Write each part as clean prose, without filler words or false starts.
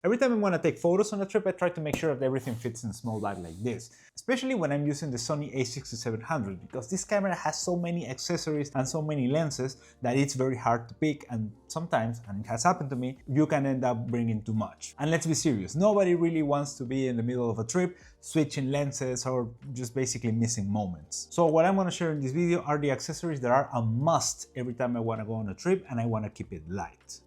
Every time I want to take photos on a trip, I try to make sure that everything fits in a small bag like this, especially when I'm using the Sony A6700, because this camera has so many accessories and so many lenses that it's very hard to pick, and sometimes, and it has happened to me, you can end up bringing too much. And let's be serious, nobody really wants to be in the middle of a trip switching lenses or just basically missing moments. So what I'm going to share in this video are the accessories that are a must every time I want to go on a trip and I want to keep it light.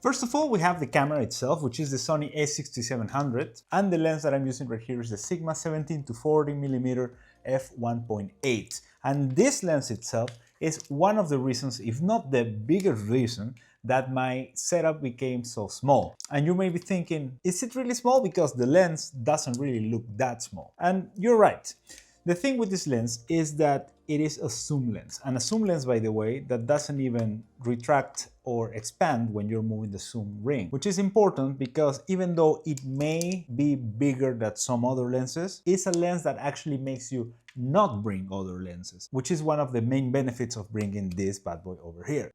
First of all, we have the camera itself, which is the Sony A6700, and the lens that I'm using right here is the Sigma 17 to 40mm f1.8. And this lens itself is one of the reasons, if not the biggest reason, that my setup became so small. And you may be thinking, is it really small? Because the lens doesn't really look that small. And you're right. The thing with this lens is that it is a zoom lens, and a zoom lens, by the way, that doesn't even retract or expand when you're moving the zoom ring, which is important because even though it may be bigger than some other lenses, it's a lens that actually makes you not bring other lenses, which is one of the main benefits of bringing this bad boy over here.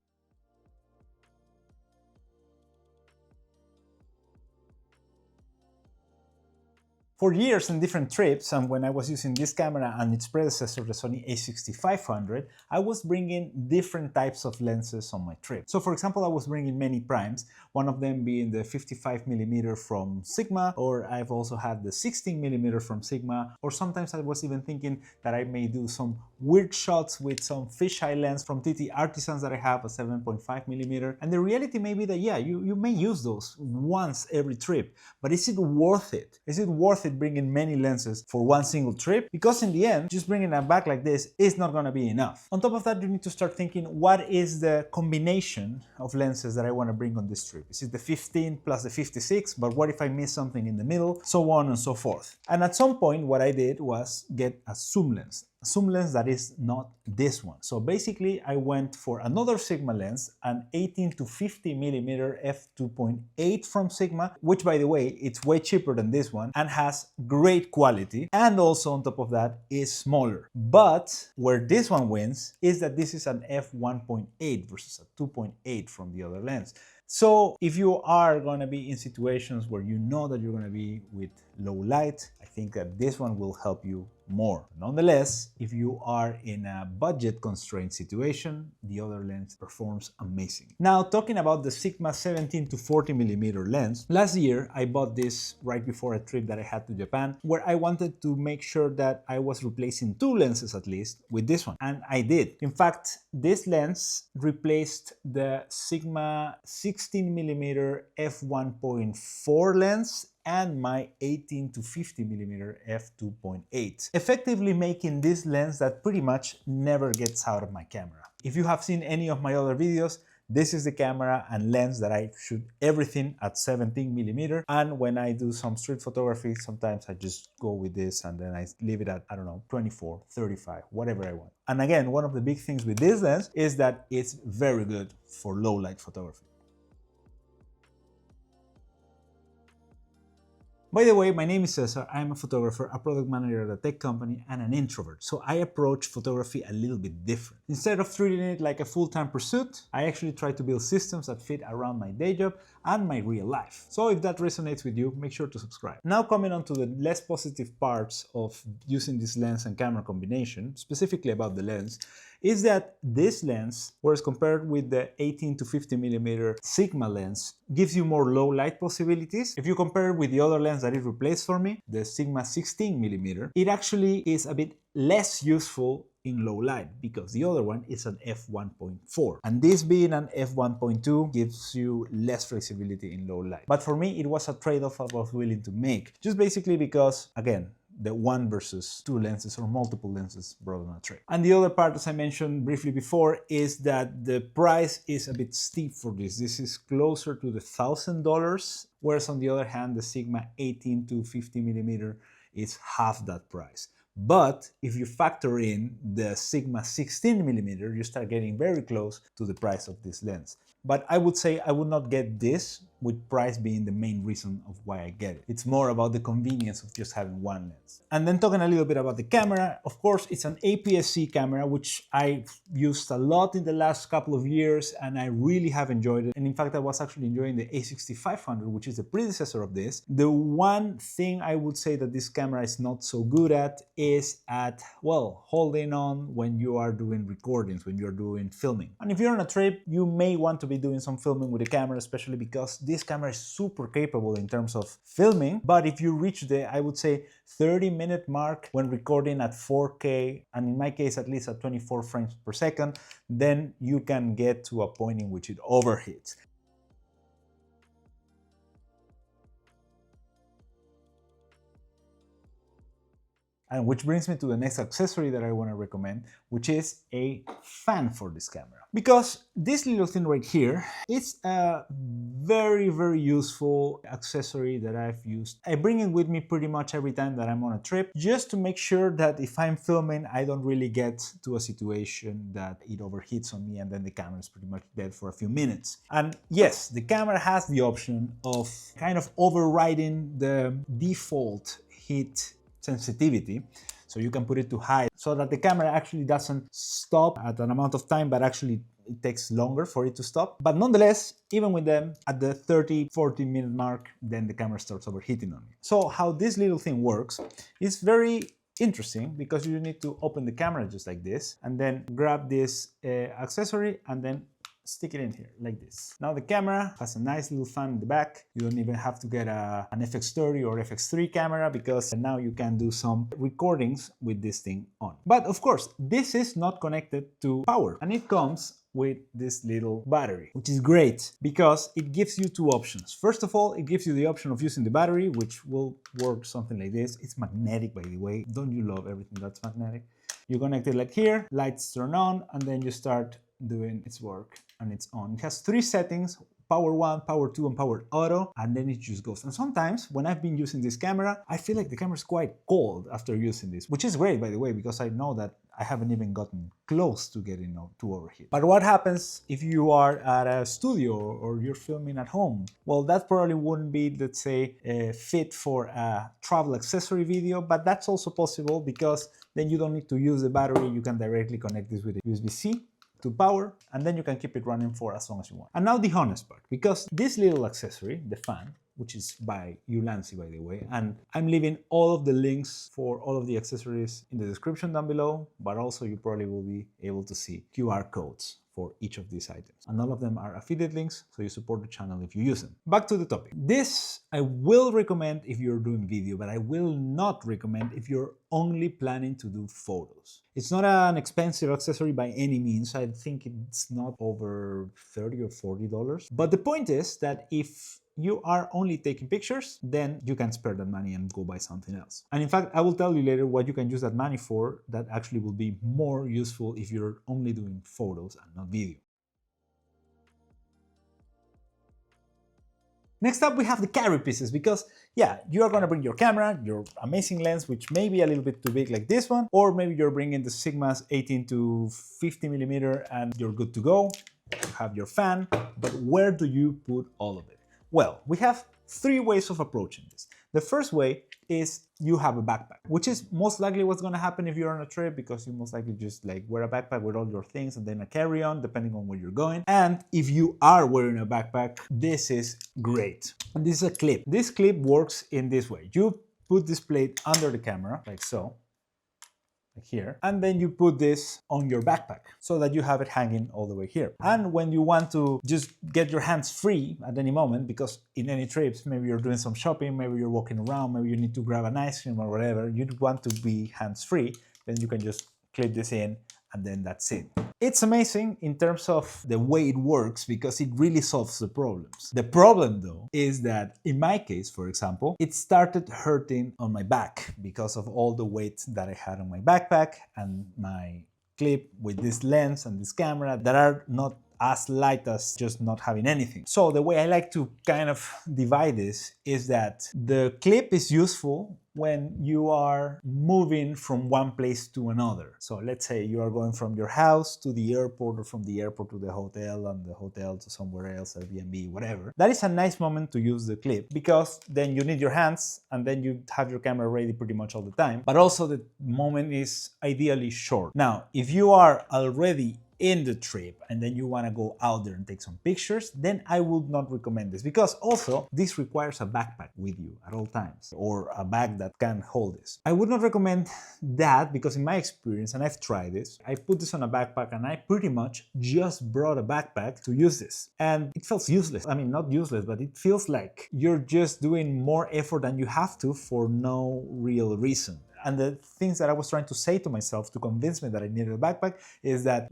For years in different trips, and when I was using this camera and its predecessor, the Sony A6500, I was bringing different types of lenses on my trip. So for example, I was bringing many primes, one of them being the 55mm from Sigma, or I've also had the 16mm from Sigma, or sometimes I was even thinking that I may do some weird shots with some fisheye lens from TT Artisans that I have, a 7.5mm. And the reality may be that, yeah, you may use those once every trip, but is it worth it? Is it worth it bringing many lenses for one single trip? Because in the end, just bringing a bag like this is not going to be enough. On top of that, you need to start thinking, what is the combination of lenses that I want to bring on this trip? Is it the 15 plus the 56? But what if I miss something in the middle? So on and so forth. And at some point, what I did was get a zoom lens. A zoom lens that is not this one. So basically, I went for another Sigma lens, an 18 to 50mm f2.8 from Sigma, which by the way, it's way cheaper than this one and has great quality, and also on top of that is smaller. But where this one wins is that this is an f1.8 versus a 2.8 from the other lens. So if you are going to be in situations where you know that you're going to be with low light, I think that this one will help you more. Nonetheless, if you are in a budget constrained situation, the other lens performs amazing. Now, talking about the Sigma 17 to 40mm lens, last year I bought this right before a trip that I had to Japan, where I wanted to make sure that I was replacing two lenses at least with this one, and I did. In fact, this lens replaced the Sigma 16mm f1.4 lens and my 18 to 50mm f2.8, effectively making this lens that pretty much never gets out of my camera. If you have seen any of my other videos, this is the camera and lens that I shoot everything at 17mm, and when I do some street photography, sometimes I just go with this and then I leave it at, I don't know, 24, 35, whatever I want. And again, one of the big things with this lens is that it's very good for low light photography. By the way, my name is Cesar, I'm a photographer, a product manager at a tech company, and an introvert, so I approach photography a little bit different. Instead of treating it like a full-time pursuit, I actually try to build systems that fit around my day job and my real life. So if that resonates with you, make sure to subscribe. Now coming on to the less positive parts of using this lens and camera combination, specifically about the lens, is that this lens, whereas compared with the 18 to 50mm Sigma lens, gives you more low light possibilities. If you compare it with the other lens that it replaced for me, the Sigma 16mm, it actually is a bit less useful in low light because the other one is an f1.4, and this being an f1.2 gives you less flexibility in low light. But for me, it was a trade-off I was willing to make, just basically because, again, the one versus two lenses or multiple lenses brought on a trip. And the other part, as I mentioned briefly before, is that the price is a bit steep for this. This is closer to the $1,000, whereas on the other hand, the Sigma 18 to 50mm is half that price. But if you factor in the Sigma 16mm, you start getting very close to the price of this lens. But I would say I would not get this with price being the main reason of why I get it. It's more about the convenience of just having one lens. And then talking a little bit about the camera, of course, it's an APS-C camera, which I've used a lot in the last couple of years, and I really have enjoyed it. And in fact, I was actually enjoying the A6500, which is the predecessor of this. The one thing I would say that this camera is not so good at is at, well, holding on when you are doing recordings, when you're doing filming. And if you're on a trip, you may want to be doing some filming with the camera, especially because this camera is super capable in terms of filming. But if you reach the, I would say, 30-minute mark when recording at 4K, and in my case at least at 24 frames per second, then you can get to a point in which it overheats. And which brings me to the next accessory that I want to recommend, which is a fan for this camera. Because this little thing right here is a very, very useful accessory that I've used. I bring it with me pretty much every time that I'm on a trip, just to make sure that if I'm filming, I don't really get to a situation that it overheats on me and then the camera is pretty much dead for a few minutes. And yes, the camera has the option of kind of overriding the default heat sensitivity, so you can put it to high so that the camera actually doesn't stop at an amount of time, but actually it takes longer for it to stop. But nonetheless, even with them at the 30-40 minute mark, then the camera starts overheating on me. So how this little thing works is very interesting, because you need to open the camera just like this and then grab this accessory and then stick it in here like this. Now the camera has a nice little fan in the back. You don't even have to get an FX30 or FX3 camera, because now you can do some recordings with this thing on. But of course, this is not connected to power, and it comes with this little battery, which is great because it gives you two options. First of all, it gives you the option of using the battery, which will work something like this. It's magnetic, by the way. Don't you love everything that's magnetic? You connect it like here, lights turn on, and then you start doing its work and it's on. It has three settings: power 1, power 2, and power auto, and then it just goes. And sometimes when I've been using this camera, I feel like the camera is quite cold after using this, which is great, by the way, because I know that I haven't even gotten close to getting to overheat. But what happens if you are at a studio or you're filming at home? Well, that probably wouldn't be, let's say, fit for a travel accessory video, but that's also possible because then you don't need to use the battery. You can directly connect this with a USB-C to power, and then you can keep it running for as long as you want. And now the honest part, because this little accessory, the fan, which is by Ulanzi, by the way, and I'm leaving all of the links for all of the accessories in the description down below, but also you probably will be able to see QR codes for each of these items. And all of them are affiliate links, so you support the channel if you use them. Back to the topic. This I will recommend if you're doing video, but I will not recommend if you're only planning to do photos. It's not an expensive accessory by any means. I think it's not over $30 or $40. But the point is that if you are only taking pictures, then you can spare that money and go buy something else. And in fact, I will tell you later what you can use that money for that actually will be more useful if you're only doing photos and not video. Next up, we have the carry pieces, because yeah, you are gonna bring your camera, your amazing lens, which may be a little bit too big like this one, or maybe you're bringing the Sigma's 18 to 50 millimeter and you're good to go. You have your fan, but where do you put all of it? Well, we have three ways of approaching this. The first way is you have a backpack, which is most likely what's going to happen if you're on a trip, because you most likely just like wear a backpack with all your things and then a carry-on depending on where you're going. And if you are wearing a backpack, this is great. And this is a clip. This clip works in this way. You put this plate under the camera like so, like here, and then you put this on your backpack so that you have it hanging all the way here. And when you want to just get your hands free at any moment, because in any trips, maybe you're doing some shopping, maybe you're walking around, maybe you need to grab an ice cream or whatever, you want to be hands free, then you can just clip this in and then that's it. It's amazing in terms of the way it works because it really solves the problems. The problem though is that in my case, for example, it started hurting on my back because of all the weight that I had on my backpack and my clip with this lens and this camera that are not as light as just not having anything. So the way I like to kind of divide this is that the clip is useful when you are moving from one place to another. So let's say you are going from your house to the airport, or from the airport to the hotel, and the hotel to somewhere else, Airbnb, whatever. That is a nice moment to use the clip, because then you need your hands and then you have your camera ready pretty much all the time. But also the moment is ideally short. Now, if you are already in the trip and then you want to go out there and take some pictures, then I would not recommend this, because also this requires a backpack with you at all times, or a bag that can hold this. I would not recommend that, because in my experience, and I've tried this, I put this on a backpack and I pretty much just brought a backpack to use this, and it feels useless. I mean, not useless, but it feels like you're just doing more effort than you have to for no real reason. And the things that I was trying to say to myself to convince me that I needed a backpack is that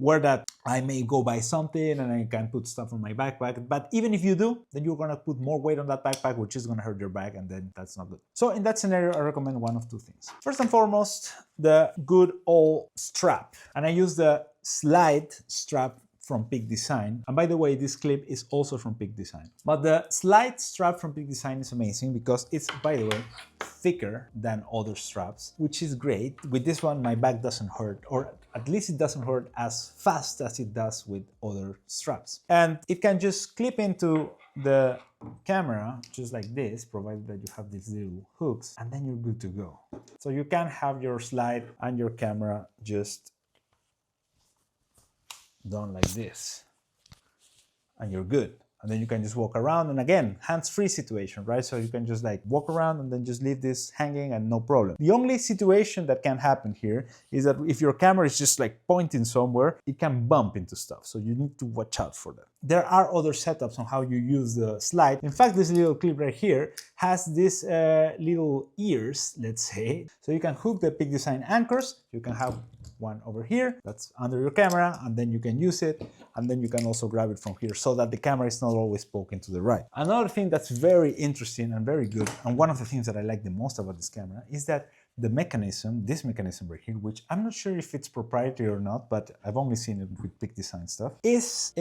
I may go buy something and I can put stuff on my backpack. But even if you do, then you're gonna put more weight on that backpack, which is gonna hurt your bag, and then that's not good. So in that scenario, I recommend one of two things. First and foremost, the good old strap. And I use the slide strap from Peak Design. And by the way, this clip is also from Peak Design. But the slide strap from Peak Design is amazing because it's, by the way, thicker than other straps, which is great. With this one, my back doesn't hurt, or at least it doesn't hurt as fast as it does with other straps. And it can just clip into the camera just like this, provided that you have these little hooks, and then you're good to go. So you can have your slide and your camera just done like this, and you're good. And then you can just walk around, and again, hands-free situation, right? So you can just like walk around and then just leave this hanging and no problem. The only situation that can happen here is that if your camera is just like pointing somewhere, it can bump into stuff. So you need to watch out for that. There are other setups on how you use the slide. In fact, this little clip right here has these little ears, let's say. So you can hook the Peak Design anchors. You can have one over here that's under your camera, and then you can use it, and then you can also grab it from here so that the camera is not always poking to the right. Another thing that's very interesting and very good, and one of the things that I like the most about this camera, is that the mechanism, this mechanism right here, which I'm not sure if it's proprietary or not, but I've only seen it with Peak Design stuff, is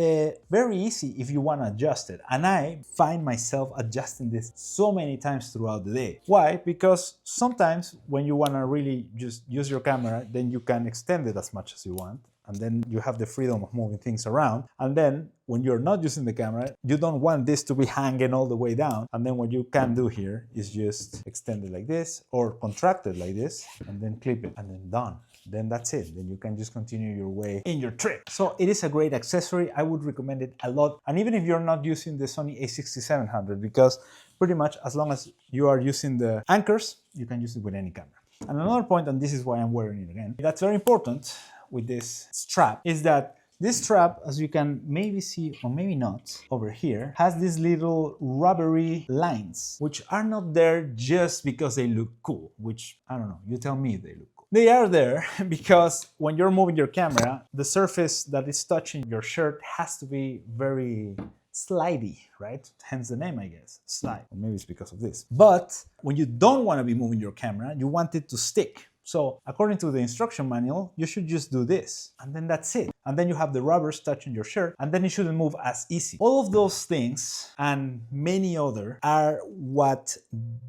very easy if you want to adjust it. And I find myself adjusting this so many times throughout the day. Why? Because sometimes when you want to really just use your camera, then you can extend it as much as you want. And then you have the freedom of moving things around. And then when you're not using the camera, you don't want this to be hanging all the way down. And then what you can do here is just extend it like this, or contract it like this, and then clip it, and then done. Then that's it. Then you can just continue your way in your trip. So it is a great accessory. I would recommend it a lot. And even if you're not using the Sony A6700, because pretty much as long as you are using the anchors, you can use it with any camera. And another point, and this is why I'm wearing it again, that's very important with this strap, is that this strap, as you can maybe see or maybe not over here, has these little rubbery lines, which are not there just because they look cool, which, I don't know, you tell me if they look cool. They are there because when you're moving your camera, the surface that is touching your shirt has to be very slidey, right? Hence the name, I guess, slide. Or maybe it's because of this. But when you don't want to be moving your camera, you want it to stick. So according to the instruction manual, you should just do this, and then that's it. And then you have the rubbers touching your shirt, and then it shouldn't move as easy. All of those things and many other are what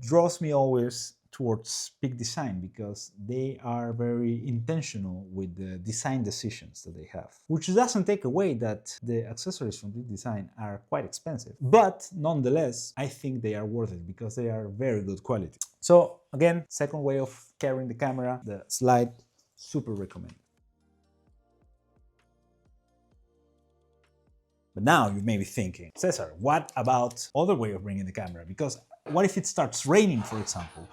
draws me always towards Peak Design, because they are very intentional with the design decisions that they have, which doesn't take away that the accessories from Peak Design are quite expensive, but nonetheless I think they are worth it because they are very good quality. So again, second way of carrying the camera, the slide, super recommend. But now you may be thinking, Cesar, what about other way of bringing the camera? Because what if it starts raining, for example?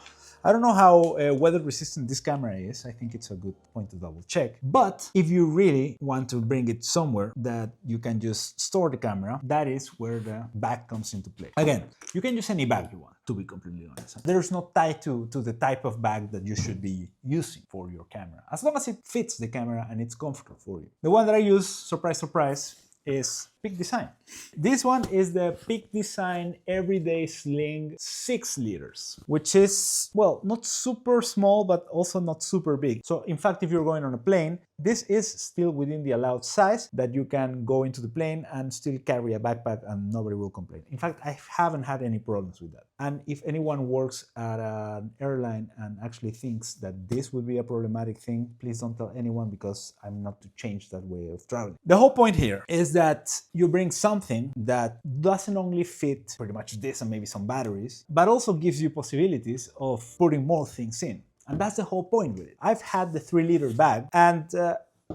I don't know how weather resistant this camera is. I think it's a good point to double check. But if you really want to bring it somewhere that you can just store the camera, that is where the bag comes into play. Again, you can use any bag you want, to be completely honest. There's no tie to the type of bag that you should be using for your camera, as long as it fits the camera and it's comfortable for you. The one that I use, surprise, surprise, is Peak Design. This one is the Peak Design Everyday Sling 6 liters, which is, well, not super small, but also not super big. So in fact, if you're going on a plane, this is still within the allowed size that you can go into the plane and still carry a backpack and nobody will complain. In fact, I haven't had any problems with that. And if anyone works at an airline and actually thinks that this would be a problematic thing, please don't tell anyone, because I'm not to change that way of traveling. The whole point here is that you bring something that doesn't only fit pretty much this and maybe some batteries, but also gives you possibilities of putting more things in. And that's the whole point with it. I've had the 3-liter bag, and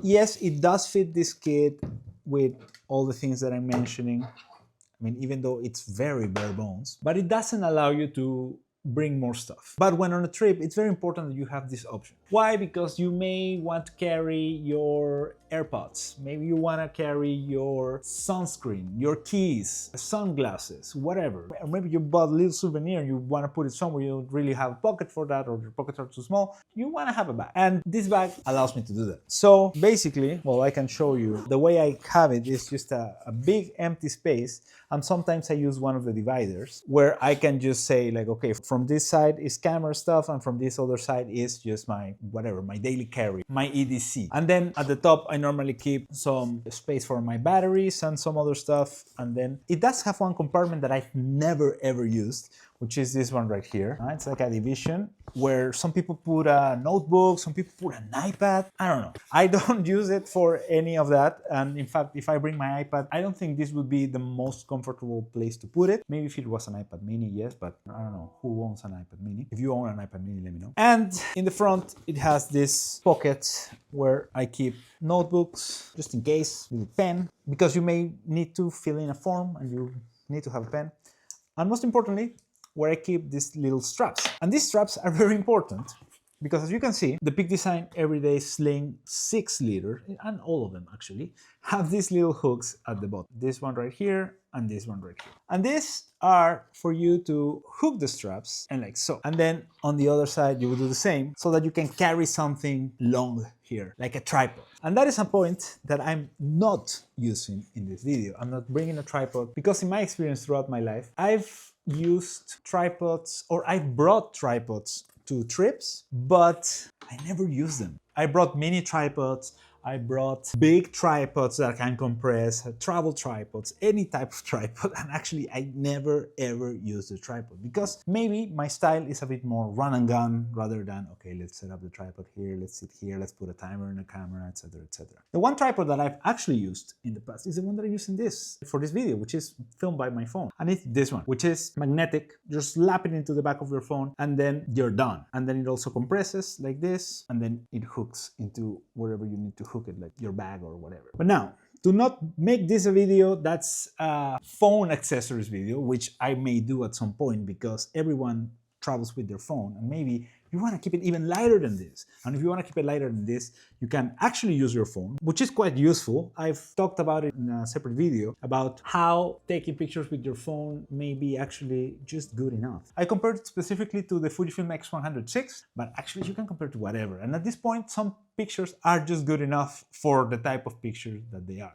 yes, it does fit this kit with all the things that I'm mentioning. I mean, even though it's very bare bones, but it doesn't allow you to bring more stuff. But when on a trip, it's very important that you have this option. Why? Because you may want to carry your AirPods, maybe you want to carry your sunscreen, your keys, sunglasses, whatever. Or maybe you bought a little souvenir and you want to put it somewhere, you don't really have a pocket for that, or your pockets are too small. You want to have a bag. And this bag allows me to do that. So basically, well, I can show you. The way I have it is just a big empty space. And sometimes I use one of the dividers where I can just say like, okay, from this side is camera stuff, and from this other side is just my whatever, my daily carry, my EDC. And then at the top, I normally keep some space for my batteries and some other stuff. And then it does have one compartment that I've never ever used, which is this one right here. It's like a division where some people put a notebook, some people put an iPad. I don't know. I don't use it for any of that. And in fact, if I bring my iPad, I don't think this would be the most comfortable place to put it. Maybe if it was an iPad mini, yes, but I don't know who owns an iPad mini. If you own an iPad mini, let me know. And in the front, it has this pocket where I keep notebooks, just in case, with a pen, because you may need to fill in a form and you need to have a pen. And most importantly, where I keep these little straps. And these straps are very important because, as you can see, the Peak Design Everyday Sling 6-liter, and all of them actually, have these little hooks at the bottom. This one right here and this one right here. And these are for you to hook the straps and like so. And then on the other side, you will do the same so that you can carry something long here, like a tripod. And that is a point that I'm not using in this video. I'm not bringing a tripod because in my experience throughout my life, I've used tripods, or I brought tripods to trips, but I never used them. I brought mini tripods, I brought big tripods that can compress, travel tripods, any type of tripod, and actually I never ever used a tripod because maybe my style is a bit more run and gun rather than, okay, let's set up the tripod here, let's sit here, let's put a timer in the camera, etc, etc. The one tripod that I've actually used in the past is the one that I used in for this video, which is filmed by my phone. And it's this one, which is magnetic. Just slap it into the back of your phone and then you're done. And then it also compresses like this, and then it hooks into wherever you need to hook it, like your bag or whatever. But now, do not make this a video that's a phone accessories video, which I may do at some point because everyone travels with their phone, and maybe you want to keep it even lighter than this. And if you want to keep it lighter than this, you can actually use your phone, which is quite useful. I've talked about it in a separate video about how taking pictures with your phone may be actually just good enough. I compared it specifically to the Fujifilm X100VI, but actually you can compare it to whatever. And at this point, some pictures are just good enough for the type of pictures that they are.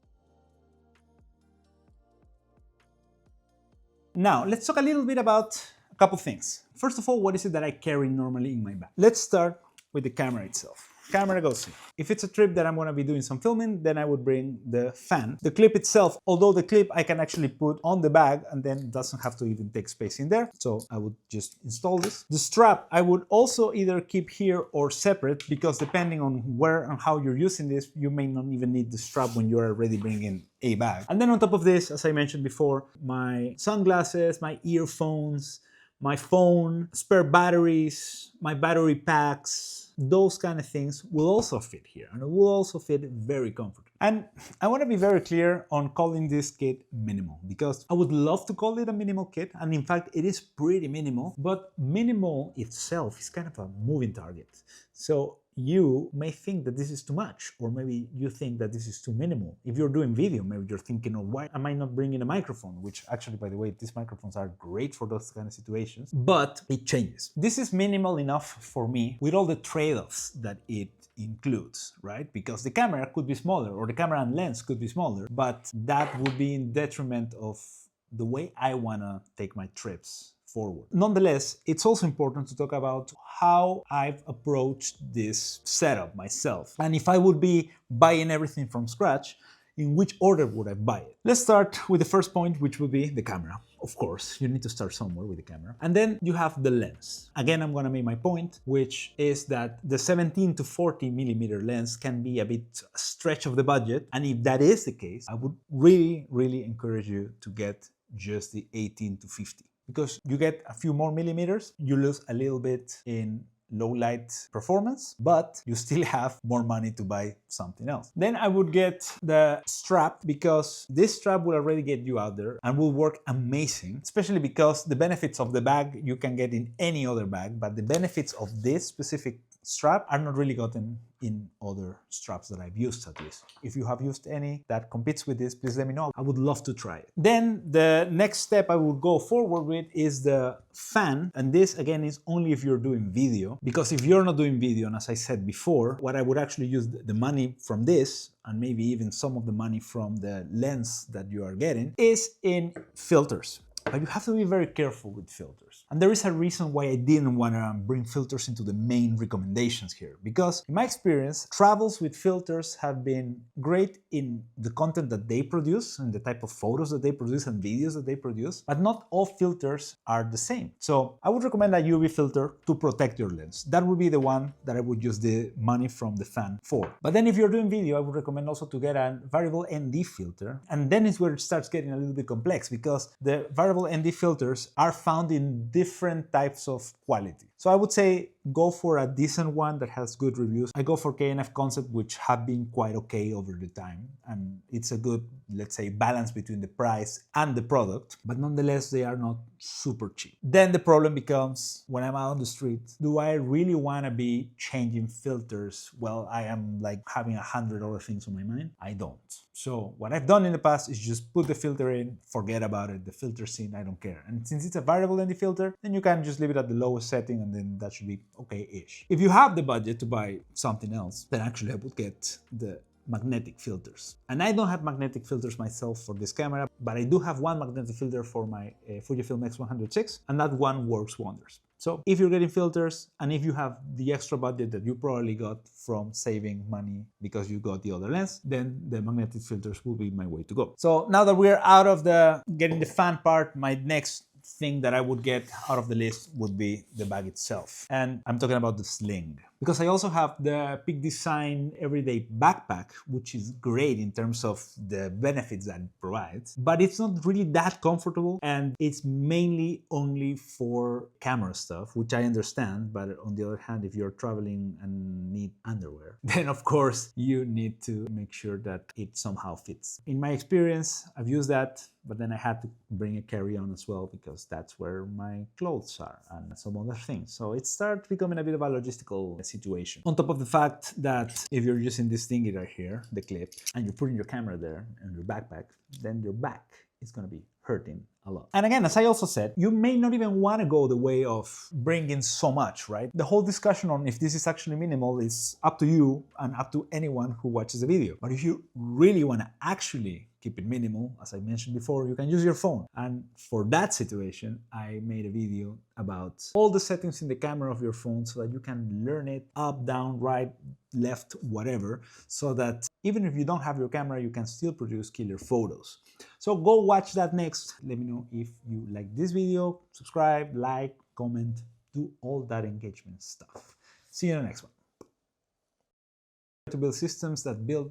Now, let's talk a little bit about a couple things. First of all, what is it that I carry normally in my bag? Let's start with the camera itself. Camera goes in. If it's a trip that I'm going to be doing some filming, then I would bring the fan. The clip itself, although the clip I can actually put on the bag and then it doesn't have to even take space in there. So I would just install this. The strap I would also either keep here or separate, because depending on where and how you're using this, you may not even need the strap when you're already bringing a bag. And then on top of this, as I mentioned before, my sunglasses, my earphones, my phone, spare batteries, my battery packs, those kind of things will also fit here, and it will also fit very comfortably. And I want to be very clear on calling this kit minimal, because I would love to call it a minimal kit, and in fact it is pretty minimal, but minimal itself is kind of a moving target. So you may think that this is too much, or maybe you think that this is too minimal. If you're doing video, maybe you're thinking, oh, why am I not bringing a microphone? Which actually, by the way, these microphones are great for those kind of situations, but it changes. This is minimal enough for me with all the trade-offs that it includes, right? Because the camera could be smaller, or the camera and lens could be smaller, but that would be in detriment of the way I want to take my trips forward. Nonetheless, it's also important to talk about how I've approached this setup myself. And if I would be buying everything from scratch, in which order would I buy it? Let's start with the first point, which would be the camera. Of course, you need to start somewhere with the camera. And then you have the lens. Again, I'm gonna make my point, which is that the 17 to 40 millimeter lens can be a bit a stretch of the budget. And if that is the case, I would really encourage you to get just the 18 to 50. Because you get a few more millimeters, you lose a little bit in low light performance, but you still have more money to buy something else. Then I would get the strap, because this strap will already get you out there and will work amazing, especially because the benefits of the bag you can get in any other bag, but the benefits of this specific strap are not really gotten in other straps that I've used, at least. If you have used any that competes with this, please let me know. I would love to try it. Then the next step I would go forward with is the fan. And this again is only if you're doing video, because if you're not doing video, and as I said before, what I would actually use the money from this, and maybe even some of the money from the lens that you are getting, is in filters. But you have to be very careful with filters. And there is a reason why I didn't want to bring filters into the main recommendations here. Because in my experience, travels with filters have been great in the content that they produce and the type of photos that they produce and videos that they produce, but not all filters are the same. So I would recommend a UV filter to protect your lens. That would be the one that I would use the money from the fan for. But then if you're doing video, I would recommend also to get a variable ND filter. And then is where it starts getting a little bit complex, because the variable ND filters are found in different types of quality. So I would say go for a decent one that has good reviews. I go for KNF Concept, which have been quite okay over the time. And it's a good, let's say, balance between the price and the product. But nonetheless, they are not super cheap. Then the problem becomes, when I'm out on the street, do I really want to be changing filters while I am like having 100 other things on my mind? I don't. So what I've done in the past is just put the filter in, forget about it. The filter's in, I don't care. And since it's a variable ND filter, then you can just leave it at the lowest setting, and then that should be okay-ish. If you have the budget to buy something else, then actually I would get the magnetic filters. And I don't have magnetic filters myself for this camera, but I do have one magnetic filter for my Fujifilm X106, and that one works wonders. So if you're getting filters, and if you have the extra budget that you probably got from saving money because you got the other lens, then the magnetic filters will be my way to go. So now that we're out of the getting the fan part, my next thing that I would get out of the list would be the bag itself. And I'm talking about the Sling. Because I also have the Peak Design Everyday Backpack, which is great in terms of the benefits that it provides, but it's not really that comfortable, and it's mainly only for camera stuff, which I understand. But on the other hand, if you're traveling and need underwear, then of course you need to make sure that it somehow fits. In my experience, I've used that, but then I had to bring a carry-on as well, because that's where my clothes are and some other things. So it started becoming a bit of a logistical situation. On top of the fact that if you're using this thingy right here, the clip, and you're putting your camera there in your backpack, then your back is going to be hurting a lot. And again, as I also said, you may not even want to go the way of bringing so much, right? The whole discussion on if this is actually minimal is up to you and up to anyone who watches the video. But if you really want to actually keep it minimal, as I mentioned before, you can use your phone. And for that situation, I made a video about all the settings in the camera of your phone so that you can learn it up, down, right, left, whatever, so that even if you don't have your camera, you can still produce killer photos. So go watch that next. Let me know if you like this video, subscribe, like, comment, do all that engagement stuff. See you in the next one. To build systems that build